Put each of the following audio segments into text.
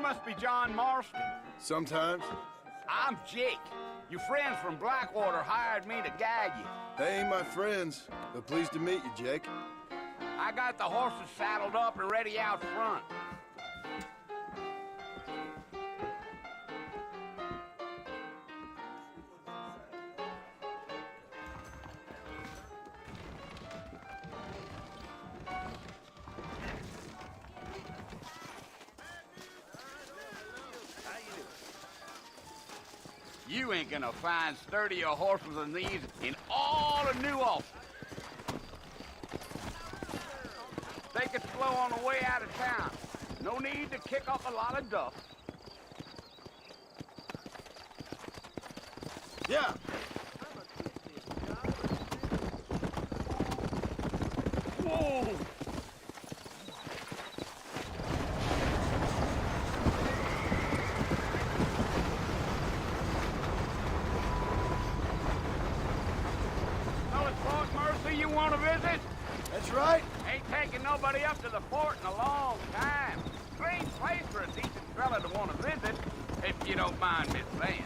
must be John Marston. Sometimes. I'm Jake. Your friends from Blackwater hired me to guide you. They ain't my friends, but pleased to meet you, Jake. I got the horses saddled up and ready out front. You ain't gonna find sturdier horses than these in all of New Ulster. Take it slow on the way out of town. No need to kick up a lot of dust. Yeah. Whoa! You want to visit? That's right. Ain't taking nobody up to the fort in a long time. Strange place for a decent fella to want to visit, if you don't mind me saying.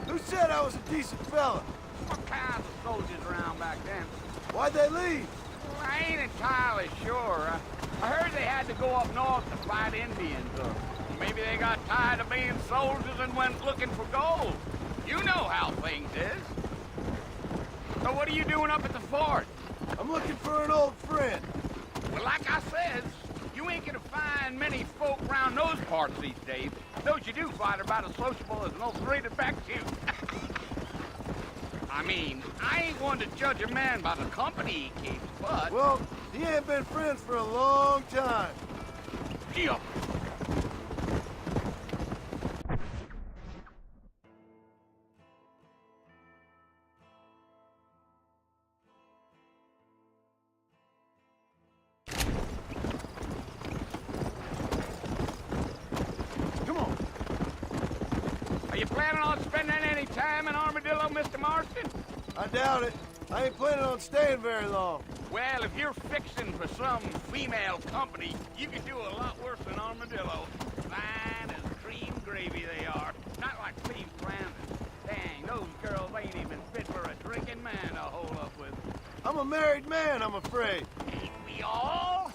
Who said I was a decent fella? What kinds of soldiers around back then? Why'd they leave? Well, I ain't entirely sure. I heard they had to go up north to fight Indians, or maybe they got tired of being soldiers and went looking for gold. You know how things is. So what are you doing up at the fort? I'm looking for an old friend. Well, like I said, you ain't gonna find many folk around those parts these days. Those you do find are about as sociable as an old three-to back you. I mean, I ain't one to judge a man by the company he keeps, but... Well, he ain't been friends for a long time. Yeah. Are you planning on spending any time in Armadillo, Mr. Marston? I doubt it. I ain't planning on staying very long. Well, if you're fixing for some female company, you can do a lot worse than Armadillo. Fine as cream gravy they are. Not like clean Flanders. Dang, those girls ain't even fit for a drinking man to hold up with. I'm a married man, I'm afraid. Ain't we all?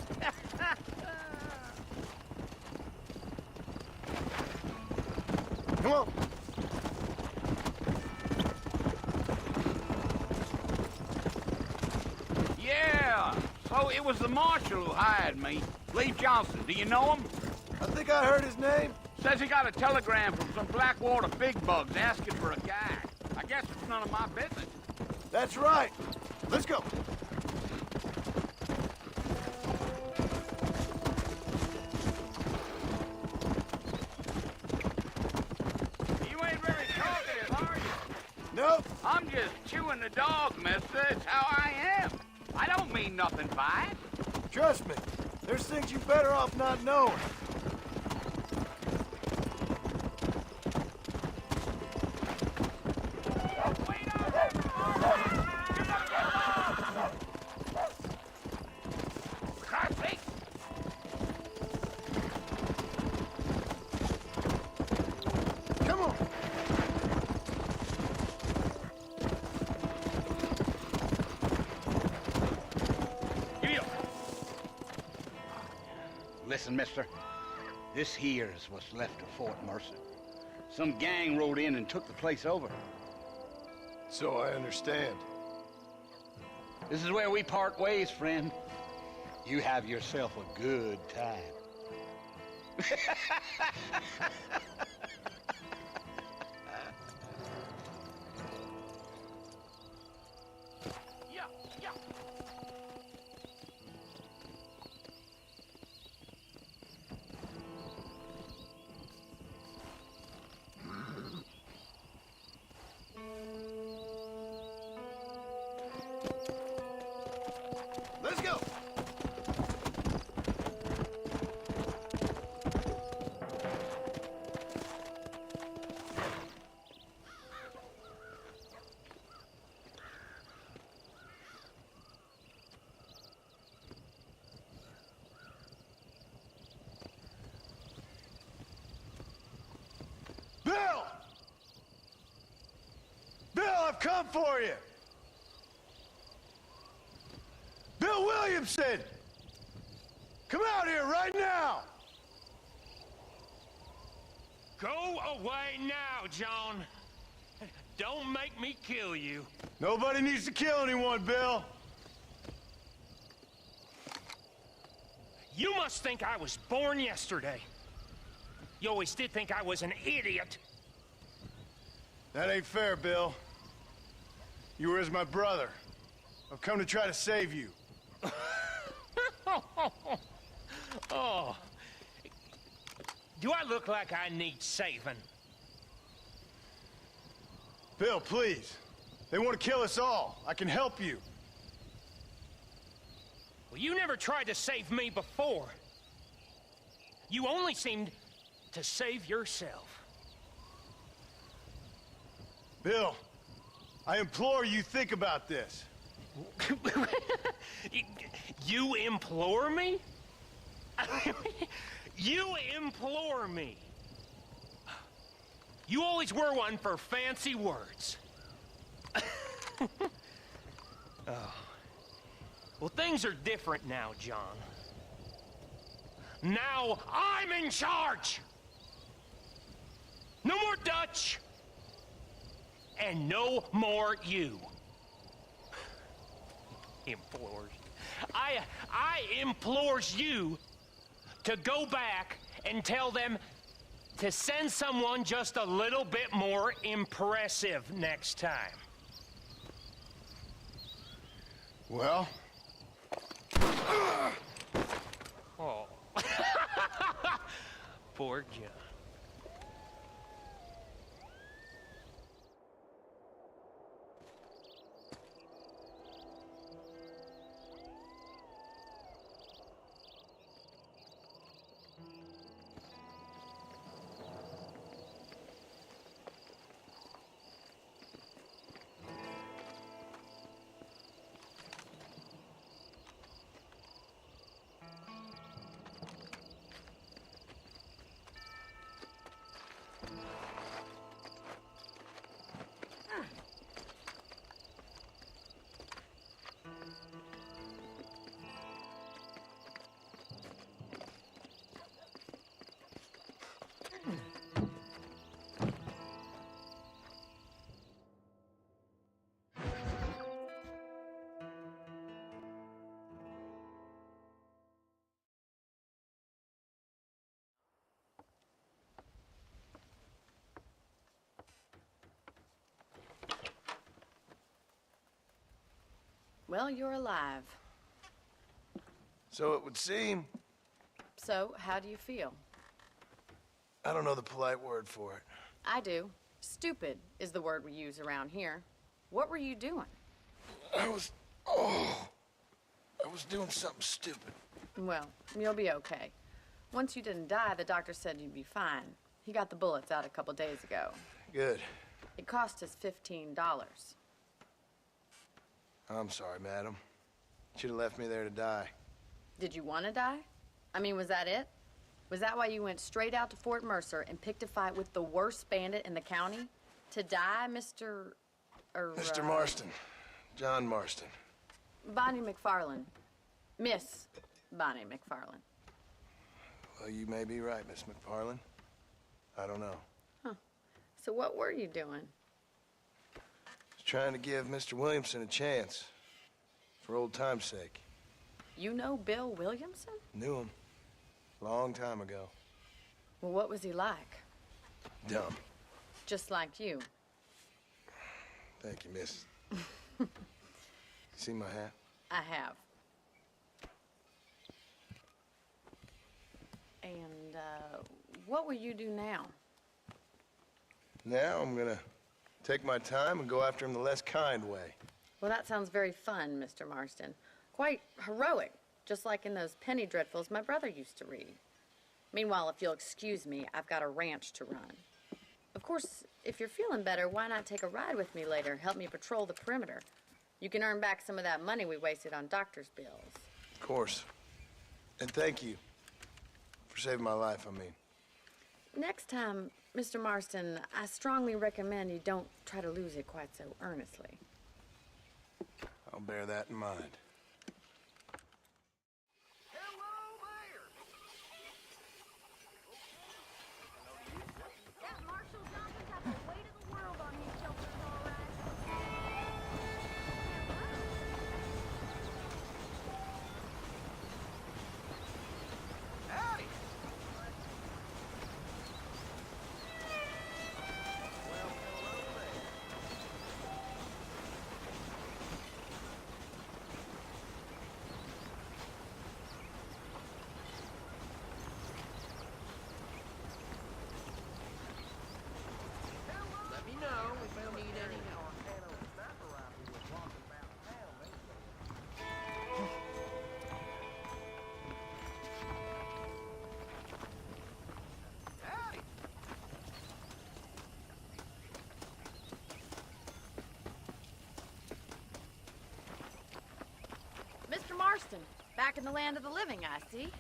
Come on. Yeah, so it was the marshal who hired me. Lee Johnson, do you know him? I think I heard his name. Says he got a telegram from some Blackwater big bugs asking for a guy. I guess it's none of my business. That's right. Let's go. You ain't very talkative, are you? Nope. I'm just chewing the dog, mister. It's how I am. I don't mean nothing by it. Trust me. There's things you better off not knowing. Listen, mister. This here is what's left of Fort Mercer. Some gang rode in and took the place over. So I understand. This is where we part ways, friend. You have yourself a good time. Let's go. come for you! Bill Williamson! Come out here right now! Go away now, John. Don't make me kill you. Nobody needs to kill anyone, Bill. You must think I was born yesterday. You always did think I was an idiot. That ain't fair, Bill. You were as my brother. I've come to try to save you. Oh. Do I look like I need saving? Bill, please. They want to kill us all. I can help you. Well, you never tried to save me before. You only seemed to save yourself. Bill, I implore you think about this. You implore me? You implore me. You always were one for fancy words. Oh. Well, things are different now, John. Now I'm in charge! No more Dutch! And no more you. Implores. I implores you to go back and tell them to send someone just a little bit more impressive next time. Well? Oh. Poor John. Well, you're alive. So it would seem. So, how do you feel? I don't know the polite word for it. I do. Stupid is the word we use around here. What were you doing? I was doing something stupid. Well, you'll be okay. Once you didn't die, the doctor said you'd be fine. He got the bullets out a couple days ago. Good. It cost us $15. I'm sorry, madam. Should have left me there to die. Did you want to die? I mean, was that it? Was that why you went straight out to Fort Mercer and picked a fight with the worst bandit in the county? To die, Mr. Mr. Marston. John Marston. Bonnie McFarland. Miss Bonnie McFarland. Well, you may be right, Miss McFarland. I don't know. Huh. So what were you doing? Just trying to give Mr. Williamson a chance. For old time's sake. You know Bill Williamson? Knew him. Long time ago. Well, what was he like? Dumb. Just like you. Thank you, miss. See my hat? I have. And, what will you do now? Now I'm gonna take my time and go after him the less kind way. Well, that sounds very fun, Mr. Marston. Quite heroic, just like in those penny dreadfuls my brother used to read. Meanwhile, if you'll excuse me, I've got a ranch to run. Of course, if you're feeling better, why not take a ride with me later? Help me patrol the perimeter. You can earn back some of that money we wasted on doctor's bills. Of course. And thank you for saving my life, I mean. Next time, Mr. Marston, I strongly recommend you don't try to lose it quite so earnestly. I'll bear that in mind. That Marshall Johnson's have the weight of the world on his shoulders, all right. Howdy. Let me know if you need any help. Howdy. Mr. Marston, back in the land of the living, I see.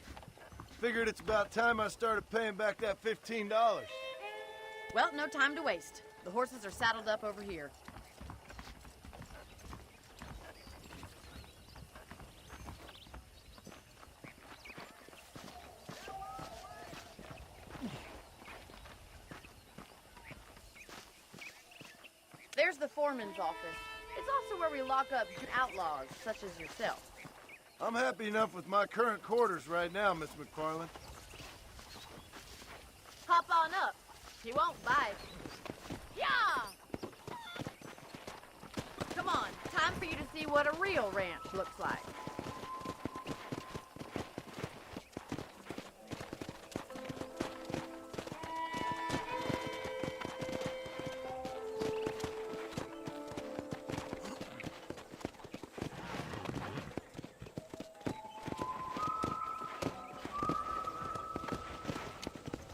Figured it's about time I started paying back that $15. Well, no time to waste. The horses are saddled up over here. There's the foreman's office. It's also where we lock up outlaws, such as yourself. I'm happy enough with my current quarters right now, Miss McFarland. Hop on up. He won't bite. Yeah! Come on, time for you to see what a real ranch looks like.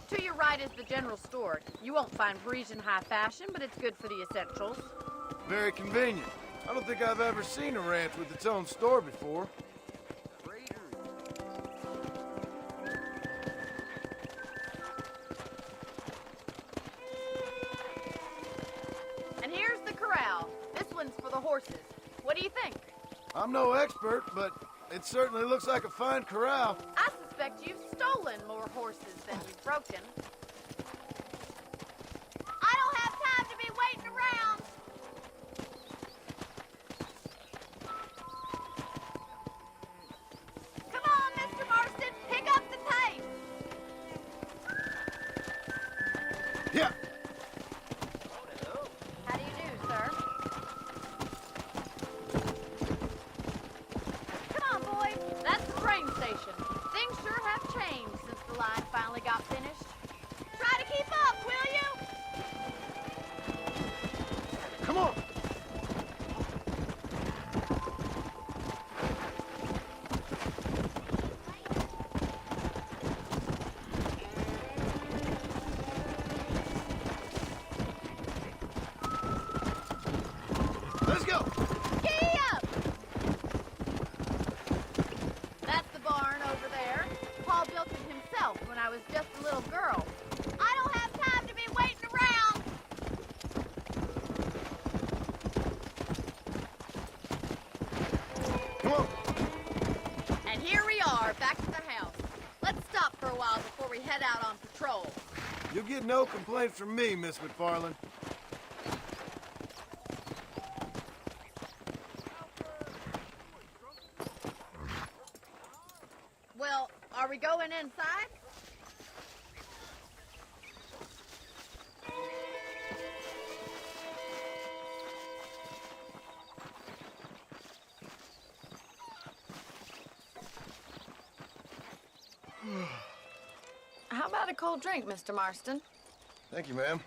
To your right is the general store. You won't find Parisian high fashion, but it's good for the essentials. Very convenient. I don't think I've ever seen a ranch with its own store before. And here's the corral. This one's for the horses. What do you think? I'm no expert, but it certainly looks like a fine corral. I suspect you've stolen more horses than you've broken. I don't have time to be waiting around. Come on, Mr. Marston, pick up the pace. Yeah. How do you do, sir? Come on, boys. That's the train station. Things sure have changed since the line finally got finished. Try to keep up, will you? Come on. Let's go. Giddy up! That's the barn over there. Paul built it himself when I was just a little girl. I don't have time to be waiting around. Come on. And here we are, back to the house. Let's stop for a while before we head out on patrol. You'll get no complaints from me, Miss McFarland. Well, are we going inside? How about a cold drink, Mr. Marston? Thank you, ma'am.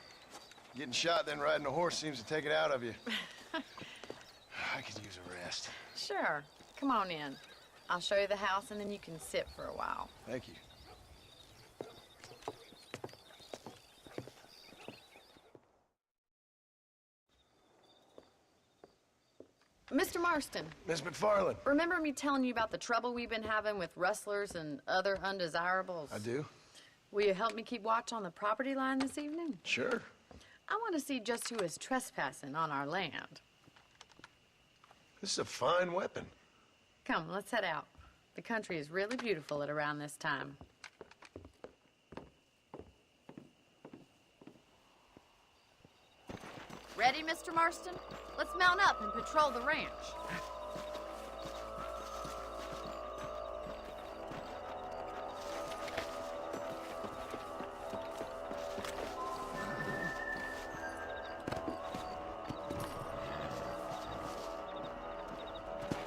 Getting shot then riding a horse seems to take it out of you. I could use a rest. Sure. Come on in. I'll show you the house, and then you can sit for a while. Thank you. Mr. Marston, Miss McFarland. remember me telling you about the trouble we've been having with rustlers and other undesirables? I do. Will you help me keep watch on the property line this evening? Sure. I want to see just who is trespassing on our land. This is a fine weapon. Come, let's head out. The country is really beautiful at around this time. Ready, Mr. Marston? Let's mount up and patrol the ranch.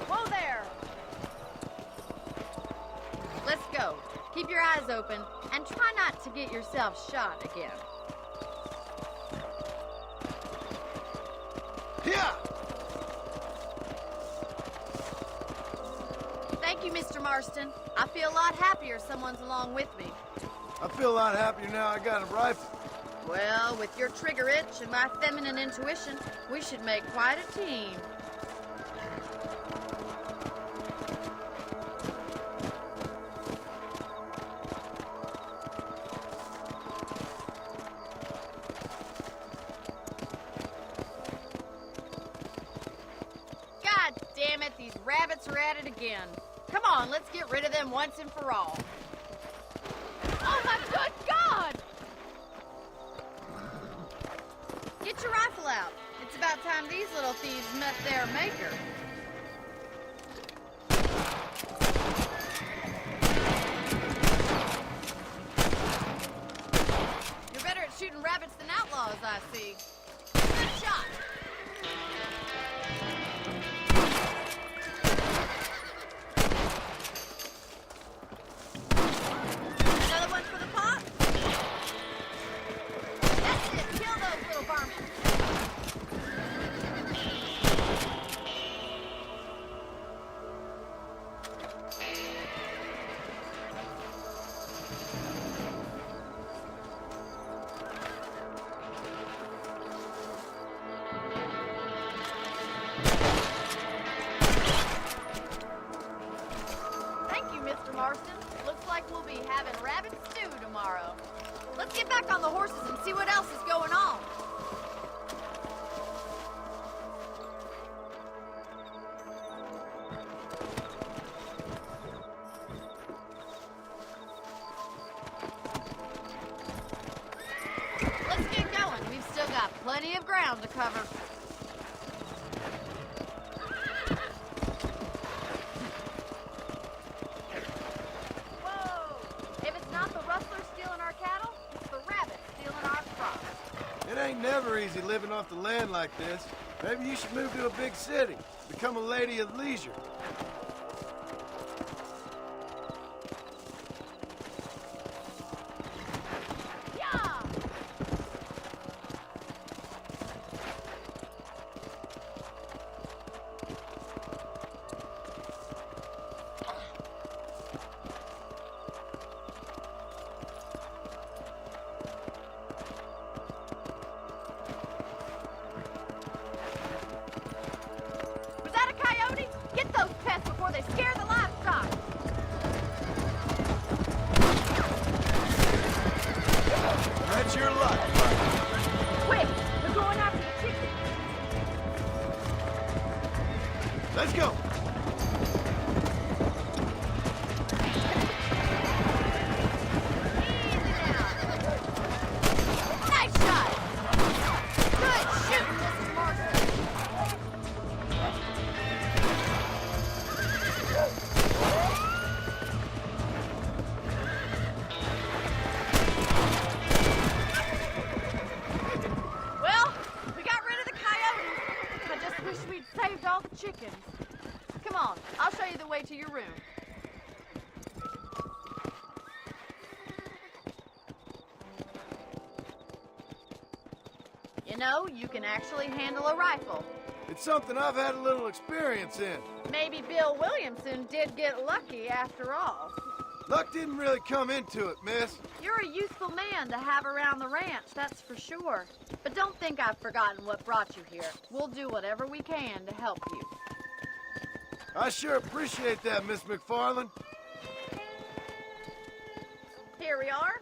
Whoa there! Let's go. Keep your eyes open and try not to get yourself shot again. Yeah! Thank you, Mr. Marston. I feel a lot happier someone's along with me. I feel a lot happier now I got a rifle. Well, with your trigger itch and my feminine intuition, we should make quite a team. God damn it, these rabbits are at it again. Come on, let's get rid of them once and for all. Oh my good God! Get your rifle out. It's about time these little thieves met their maker. You're better at shooting rabbits than outlaws, I see. Good shot. Another one for the pot? That's it. Kill those little varmints. Thank you, Mr. Marston. Looks like we'll be having rabbit stew tomorrow. Let's get back on the horses and see what else is going on. Let's get going. We've still got plenty of ground to cover. Whoa! If it's not the rustlers stealing our cattle, it's the rabbits stealing our crops. It ain't never easy living off the land like this. Maybe you should move to a big city. Become a lady of leisure. Yeah! Was that a coyote? Get those pests before they scare the livestock. That's your luck. Quick, they're going after the chicken. Let's go. Easy now. Nice shot. Good shooting, Mrs. Marston. Well, we got rid of the coyotes. I just wish we'd saved all the chickens. Come on, I'll show you the way to your room. You know, you can actually handle a rifle. It's something I've had a little experience in. Maybe Bill Williamson did get lucky after all. Luck didn't really come into it, miss. You're a useful man to have around the ranch, that's for sure. But don't think I've forgotten what brought you here. We'll do whatever we can to help you. I sure appreciate that, Miss McFarland. Here we are.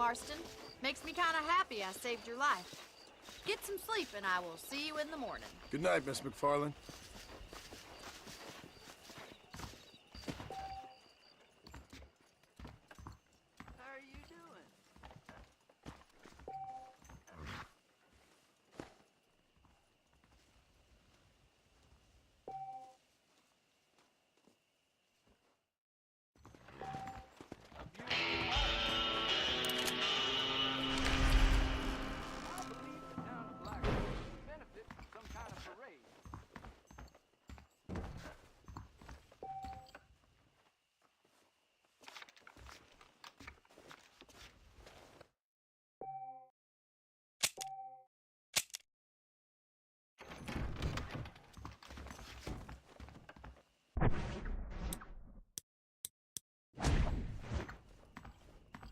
Marston. Makes me kind of happy I saved your life. Get some sleep, and I will see you in the morning. Good night, Miss McFarland. How are you doing? I believe the town of Blackwood would benefit from some kind of parade.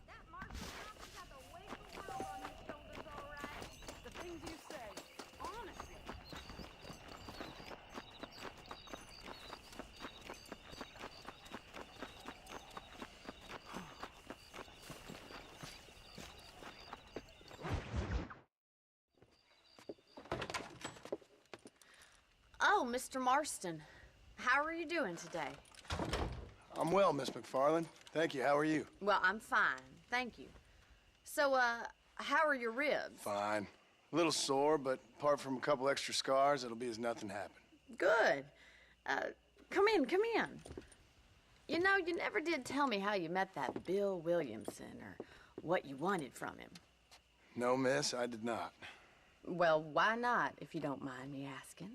That Marston Johnson's got the weight of the world on his shoulders, all right. The things you say, honestly. Oh, Mr. Marston. How are you doing today? I'm well, Miss McFarland. Thank you. How are you? Well, I'm fine. Thank you. So, how are your ribs? Fine. A little sore, but apart from a couple extra scars, it'll be as nothing happened. Good. Come in, come in. You know, you never did tell me how you met that Bill Williamson or what you wanted from him. No, miss, I did not. Well, why not, if you don't mind me asking?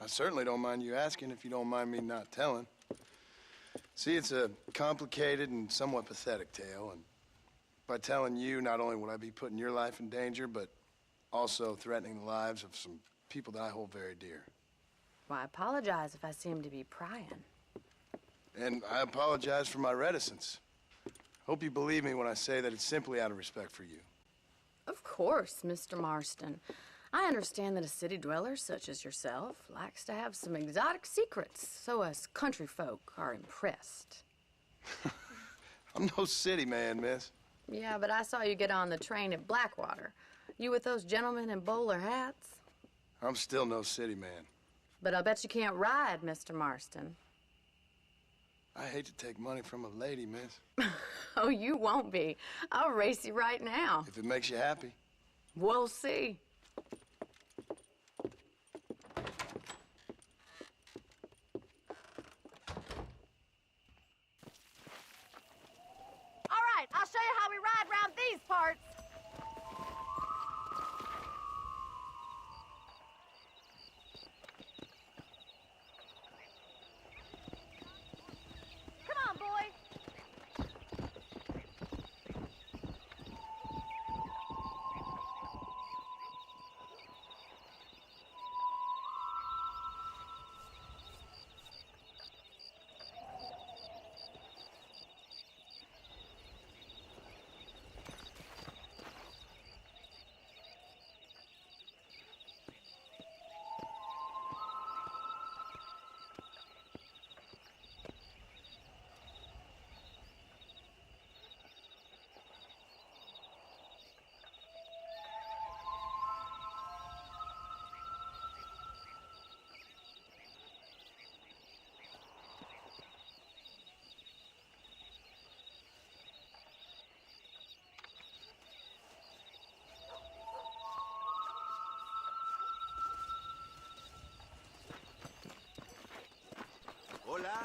I certainly don't mind you asking if you don't mind me not telling. See, it's a complicated and somewhat pathetic tale, and by telling you, not only would I be putting your life in danger, but also threatening the lives of some people that I hold very dear. Well, I apologize if I seem to be prying. And I apologize for my reticence. Hope you believe me when I say that it's simply out of respect for you. Of course, Mr. Marston. I understand that a city dweller such as yourself likes to have some exotic secrets, so us country folk are impressed. I'm no city man, miss. Yeah, but I saw you get on the train at Blackwater. You with those gentlemen in bowler hats? I'm still no city man. But I'll bet you can't ride, Mr. Marston. I hate to take money from a lady, miss. Oh, you won't be. I'll race you right now. If it makes you happy. We'll see. All right, I'll show you how we ride around these parts. Come on, boy. Hola.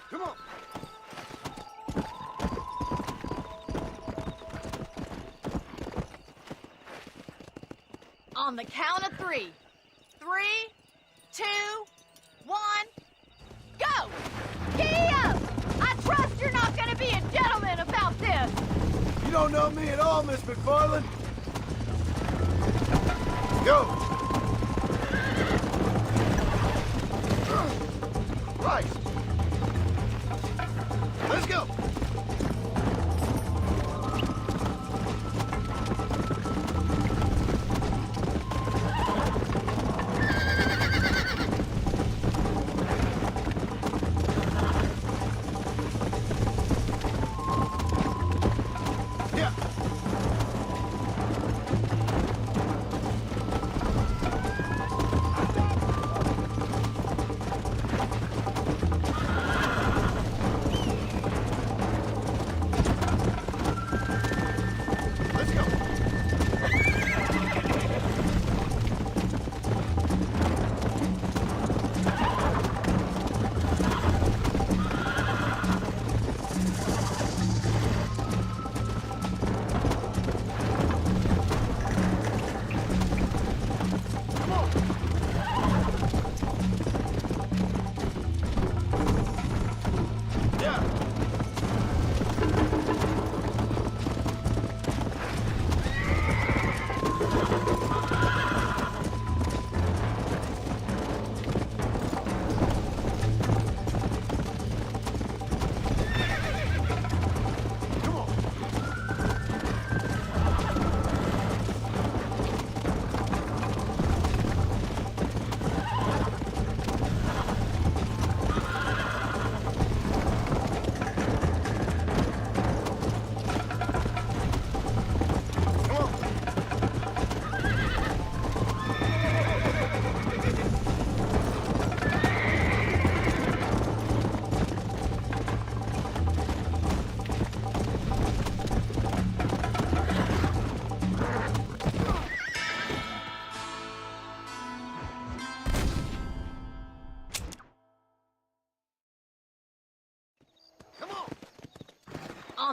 Come on. On the count of 3. 3, 2, 1, go! Giddy up! I trust you're not gonna be a gentleman about this! You don't know me at all, Miss McFarland. Go. Right. Let's go.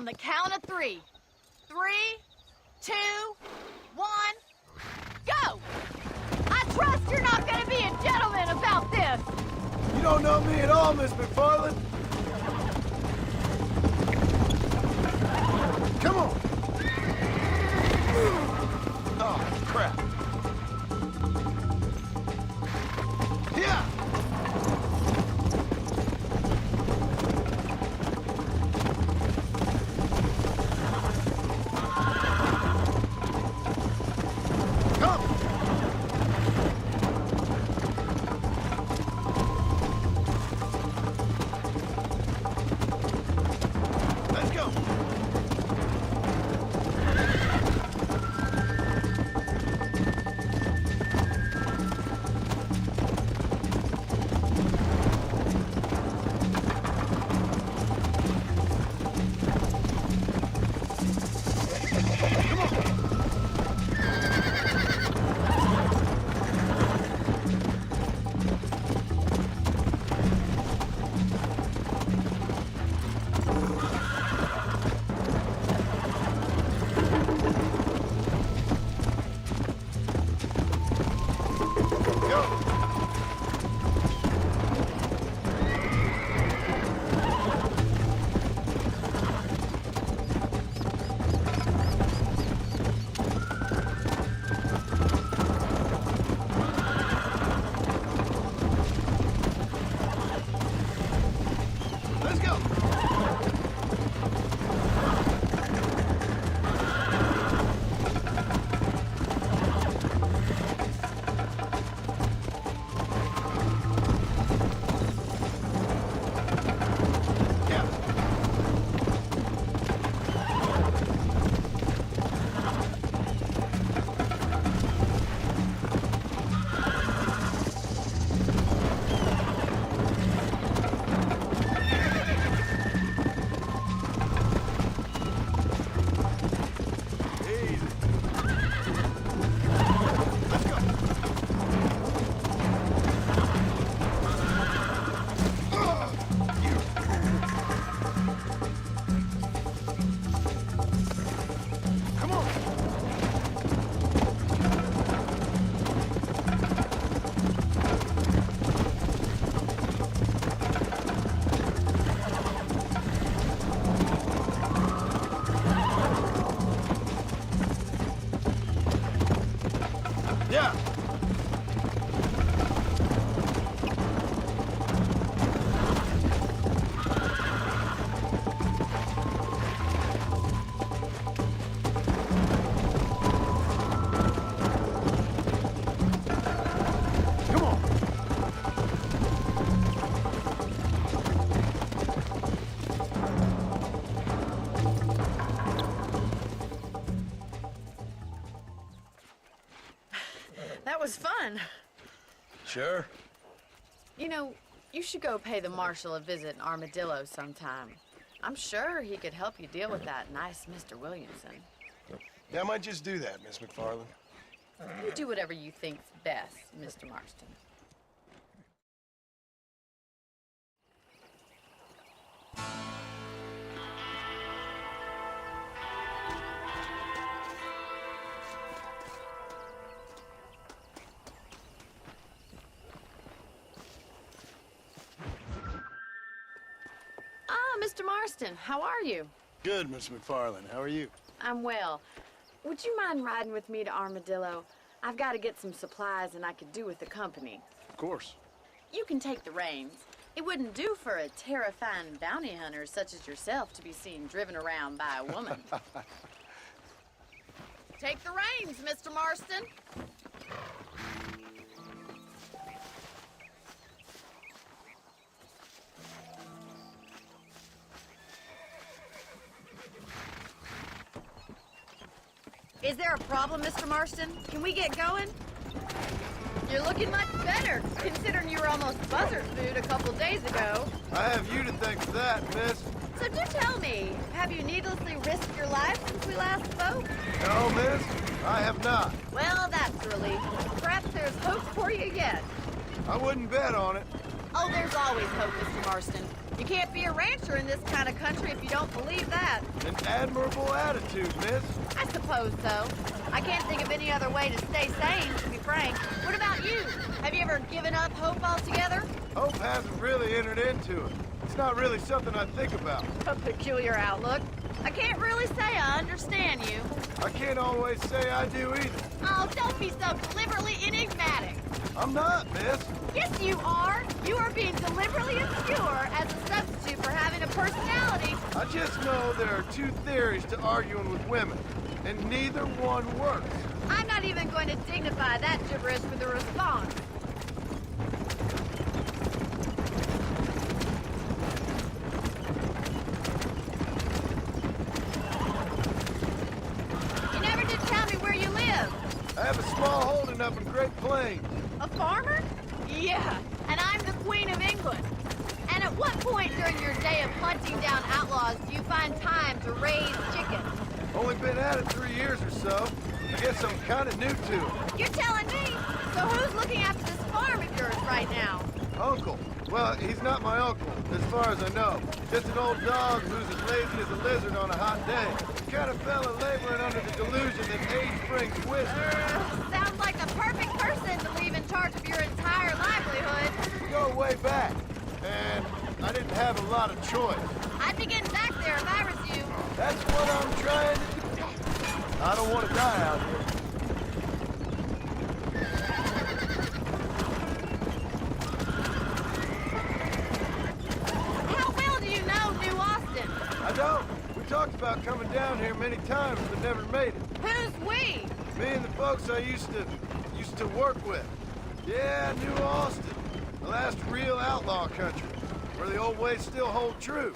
on the count of 3. 3, 2, 1, go! I trust you're not gonna be a gentleman about this! You don't know me at all, Miss McFarland. Come on. Oh, crap. Yeah. Come. Let's go. Yeah. Come on. That was fun. Sure. You know, you should go pay the marshal a visit in Armadillo sometime. I'm sure he could help you deal with that nice Mr. Williamson. Yeah, I might just do that, Miss McFarland. You do whatever you think's best, Mr. Marston. Mr. Marston, how are you? Good, Miss McFarland. How are you? I'm well. Would you mind riding with me to Armadillo? I've got to get some supplies and I could do with the company. Of course. You can take the reins. It wouldn't do for a terrifying bounty hunter such as yourself to be seen driven around by a woman. Take the reins, Mr. Marston. Is there a problem, Mr. Marston? Can we get going? You're looking much better, considering you were almost buzzard food a couple days ago. I have you to thank for that, miss. So do tell me, have you needlessly risked your life since we last spoke? No, miss, I have not. Well, that's a relief. Perhaps there's hope for you yet. I wouldn't bet on it. Oh, there's always hope, Mr. Marston. You can't be a rancher in this kind of country if you don't believe that. An admirable attitude, miss. I suppose so. I can't think of any other way to stay sane, to be frank. What about you? Have you ever given up hope altogether? Hope hasn't really entered into it. It's not really something I think about. A peculiar outlook. I can't really say I understand you. I can't always say I do either. Oh, don't be so deliberately enigmatic. I'm not, miss. Yes, you are. You are being deliberately obscure as a substitute for having a personality. I just know there are two theories to arguing with women, and neither one works. I'm not even going to dignify that gibberish with a response. You never did tell me where you live. I have a small holding up in Great Plains. A farmer? Yeah, and I'm the Queen of England. And at what point during your day of hunting down outlaws do you find time to raise chickens? Only been at it 3 years or so. I guess I'm kind of new to it. You're telling me? So who's looking after this farm of yours right now? Uncle. Well, he's not my uncle, as far as I know. Just an old dog who's as lazy as a lizard on a hot day. The kind of fella laboring under the delusion that age brings wisdom. Sounds like the perfect person to leave in charge of your entire livelihood. We go way back, and I didn't have a lot of choice. I'd be getting back there if I was you. That's what I'm trying to do. I don't want to die out here. How well do you know New Austin? I don't. We talked about coming down here many times, but never made it. Who's we? Me and the folks I used to work with. Yeah, New Austin. The last real outlaw country, where the old ways still hold true.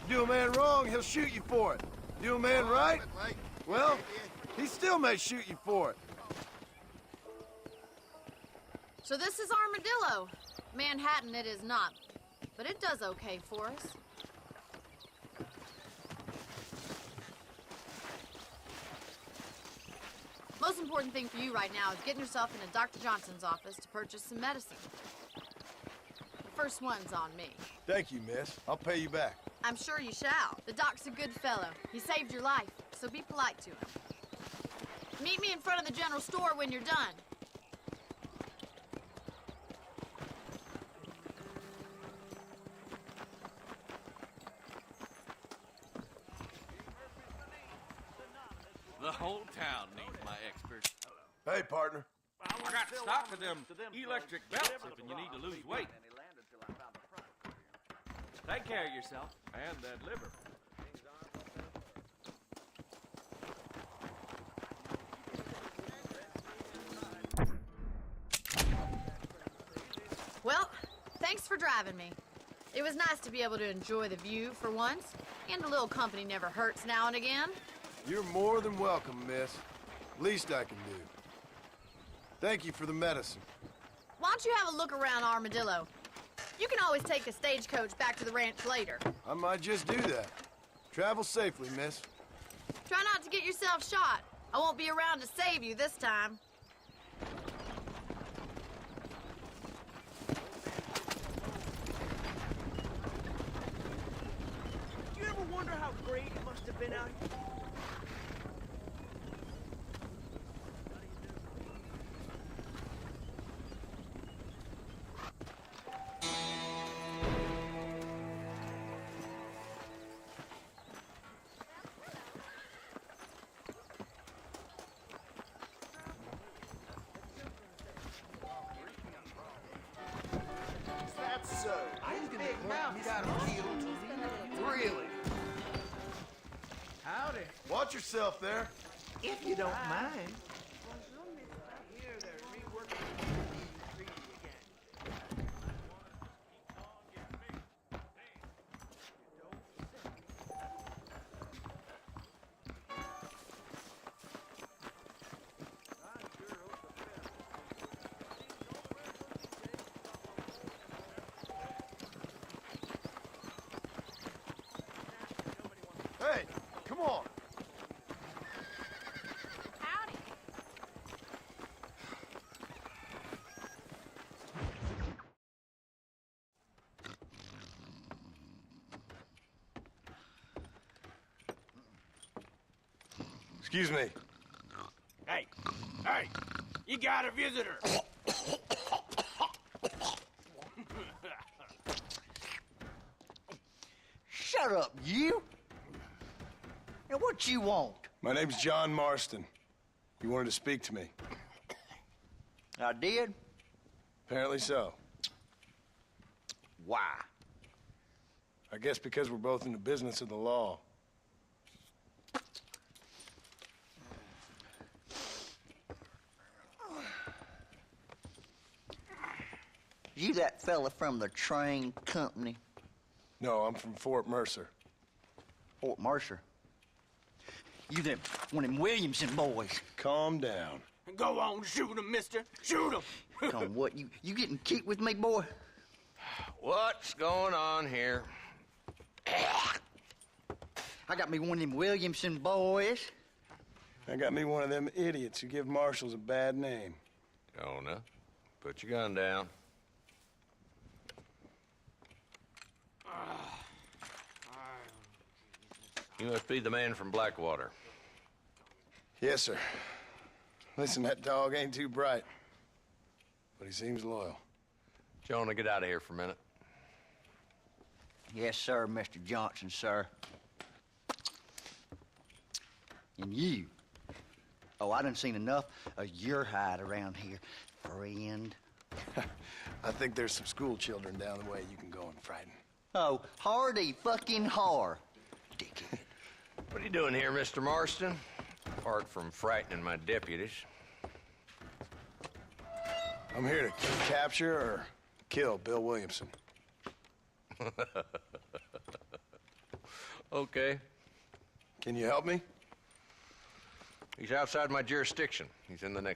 Do a man wrong, he'll shoot you for it. Do a man right, well, he still may shoot you for it. So this is Armadillo. Manhattan it is not, but it does okay for us. Most important thing for you right now is getting yourself into Dr. Johnson's office to purchase some medicine. The first one's on me. Thank you, miss. I'll pay you back. I'm sure you shall. The doc's a good fellow. He saved your life, so be polite to him. Meet me in front of the general store when you're done. The whole town needs my experts. Hey, partner. I got stock of them electric belts if you need to lose weight. Take care of yourself and that liver. Well, thanks for driving me. It was nice to be able to enjoy the view for once, and a little company never hurts now and again. You're more than welcome, miss. Least I can do. Thank you for the medicine. Why don't you have a look around Armadillo? You can always take a stagecoach back to the ranch later. I might just do that. Travel safely, miss. Try not to get yourself shot. I won't be around to save you this time. Do you ever wonder how great it must have been out here? That's so. Big mouth got him killed. Really? Howdy. Watch yourself there. If you don't mind. Hey, come on. Howdy. Excuse me. Hey, hey, you got a visitor. Shut up, you. Now, what you want? My name's John Marston. You wanted to speak to me. I did? Apparently so. Why? I guess because we're both in the business of the law. You that fella from the train company? No, I'm from Fort Mercer. Fort Mercer? You them, one of them Williamson boys. Calm down. Go on, shoot him, mister. Shoot him. Come on, what, you getting kicked with me, boy? What's going on here? I got me one of them Williamson boys. I got me one of them idiots who give marshals a bad name. Jonah, put your gun down. You must be the man from Blackwater. Yes, sir. Listen, that dog ain't too bright, but he seems loyal. Jonah, get out of here for a minute. Yes, sir, Mr. Johnson, sir. And you. Oh, I done seen enough of your hide around here, friend. I think there's some school children down the way you can go and frighten. Oh, hardy fucking har. Dickhead. What are you doing here, Mr. Marston? Apart from frightening my deputies. I'm here to capture or kill Bill Williamson. Okay. Can you help me? He's outside my jurisdiction. He's in the next